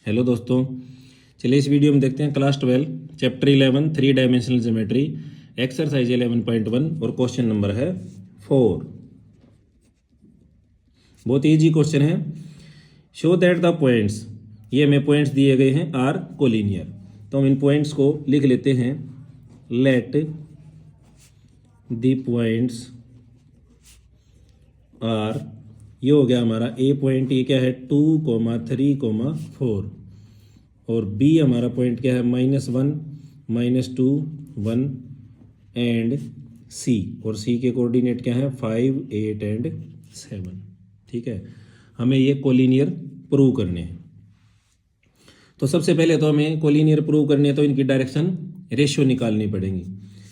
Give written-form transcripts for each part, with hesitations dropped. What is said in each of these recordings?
Hello दोस्तों, चलिए इस वीडियो में देखते हैं class 12 chapter 11 three dimensional geometry exercise 11.1 और क्वेश्चन नंबर है 4। बहुत इजी क्वेश्चन है। शो दैट द पॉइंट्स, ये हमें पॉइंट्स दिए गए हैं आर कोलिनियर, तो हम इन पॉइंट्स को लिख लेते हैं। लेट द पॉइंट्स आर, ये हो गया हमारा ए पॉइंट, ये क्या है 2,3,4 और बी हमारा पॉइंट क्या है -1 -2 1 एंड सी, और सी के कोऑर्डिनेट क्या है 5 8 एंड 7। ठीक है, हमें ये कोलिनियर प्रूव करने हैं। तो सबसे पहले तो हमें कोलिनियर प्रूव करने हैं तो इनकी डायरेक्शन रेशियो निकालनी पड़ेगी।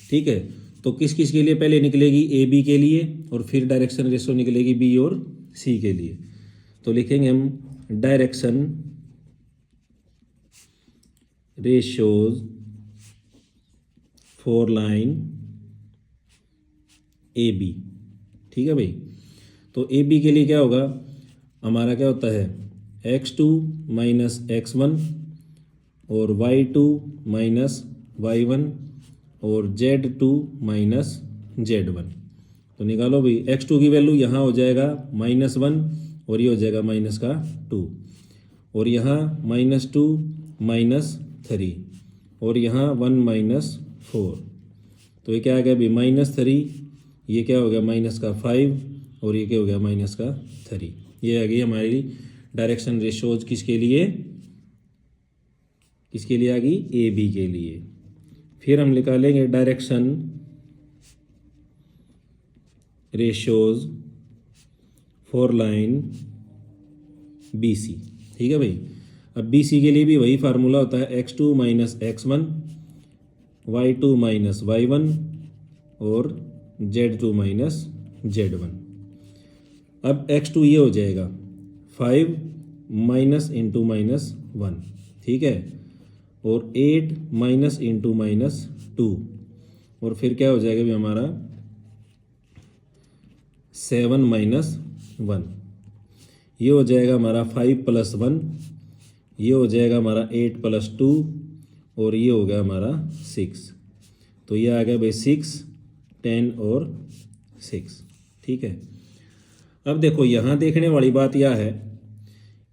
ठीक है, तो किस किस के लिए पहले निकलेगी ए बी के लिए और फिर डायरेक्शन रेशियो निकलेगी बी और सी के लिए। तो लिखेंगे हम direction ratios for line A B. ठीक है भाई, तो ए बी के लिए क्या होगा, हमारा क्या होता है x2 माइनस x1 और y2 माइनस y1 और z2 माइनस z1। तो निकालो भाई, x2 की वैल्यू यहाँ हो जाएगा -1 और ये हो जाएगा -2, और यहाँ -2 -3 और यहाँ 1 -4। तो ये क्या आ गया भाई -3, ये क्या हो गया -5 और ये क्या हो गया -3। ये आ गई हमारी डायरेक्शन रेशियोज किसके लिए आ गई ए बी के लिए। फिर हम निकालेंगे direction ratios for line B C. ठीक है भाई, अब बी सी के लिए भी वही फार्मूला होता है x2 minus x1 y2 minus y1 और z2 माइनस z1। अब x2 ये हो जाएगा 5 माइनस इंटू -1। ठीक है, और 8 माइनस इंटू -2 और फिर क्या हो जाएगा भी हमारा 7 -1। ये हो जाएगा हमारा 5 + 1, ये हो जाएगा हमारा 8 + 2 और ये हो गया हमारा 6। तो ये आ गया भाई 6 10 और 6। ठीक है, अब देखो यहाँ देखने वाली बात यह है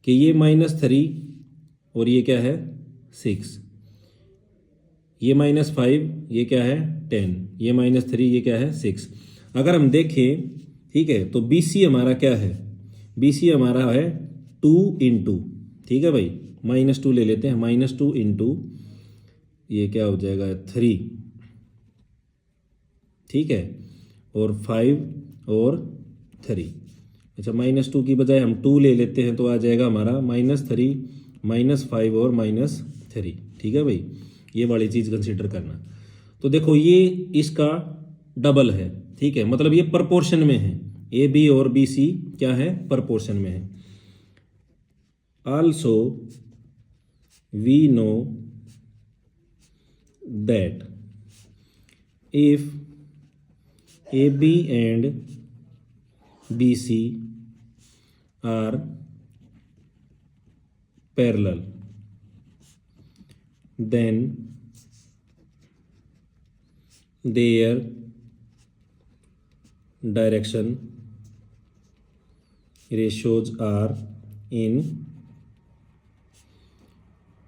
कि ये -3 और ये क्या है 6, ये -5 ये क्या है 10, ये -3 ये क्या है 6। अगर हम देखें, ठीक है, तो बी सी हमारा क्या है, बी सी हमारा है 2 × ठीक है भाई, -2 ले लेते हैं, -2 × ये क्या हो जाएगा 3। ठीक है, और 5 और 3। अच्छा, -2 की बजाय हम 2 ले लेते हैं तो आ जाएगा हमारा -3 -5 और -3। ठीक है भाई, ये वाली चीज़ कंसिडर करना। तो देखो ये इसका डबल है। ठीक है, मतलब ये प्रपोर्शन में है, ए बी और बी सी क्या है प्रपोर्शन में है। Also we know that if A B and B C are parallel then their direction ratios are in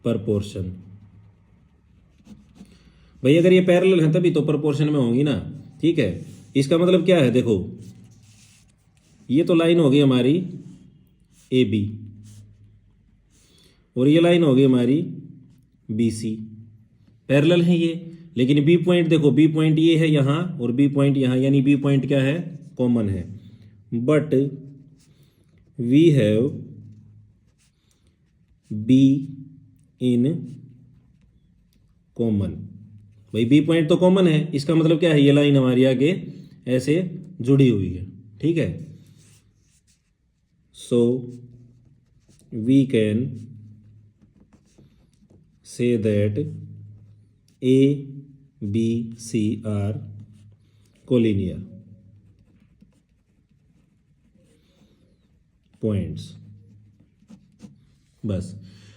proportion। भाई अगर ये पैरेलल है तभी तो प्रोपोर्शन में होंगी ना। ठीक है, इसका मतलब क्या है, देखो ये तो लाइन होगी हमारी ए बी और ये लाइन होगी हमारी बी सी, पैरेलल है ये। लेकिन बी पॉइंट देखो, बी पॉइंट ये है यहाँ और बी पॉइंट यहाँ, यानी बी पॉइंट क्या है कॉमन है। But we have B in common. भाई बी पॉइंट तो कॉमन है, इसका मतलब क्या है, ये लाइन हमारी आगे ऐसे जुड़ी हुई है। ठीक है, so we can say that A, B, C are collinear points। बस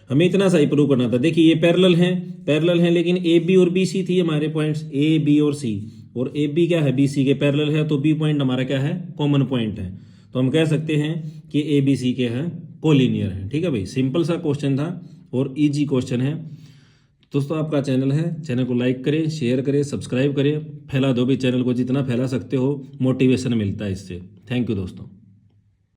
हमें इतना सा ही प्रूव करना था। देखिए ये पैरेलल हैं लेकिन ए बी और बी सी थी हमारे पॉइंट्स, ए बी और सी, और ए बी क्या है, बी सी के पैरेलल है, तो बी पॉइंट हमारा क्या है, कॉमन पॉइंट है। तो हम कह सकते हैं कि ए बी सी के हैं कोलिनियर है। ठीक है भाई, सिंपल सा क्वेश्चन था और इजी क्वेश्चन है। दोस्तों आपका चैनल है, चैनल को लाइक करें, शेयर करें, सब्सक्राइब करें, फैला दो भी चैनल को, जितना फैला सकते हो, मोटिवेशन मिलता है इससे। थैंक यू दोस्तों।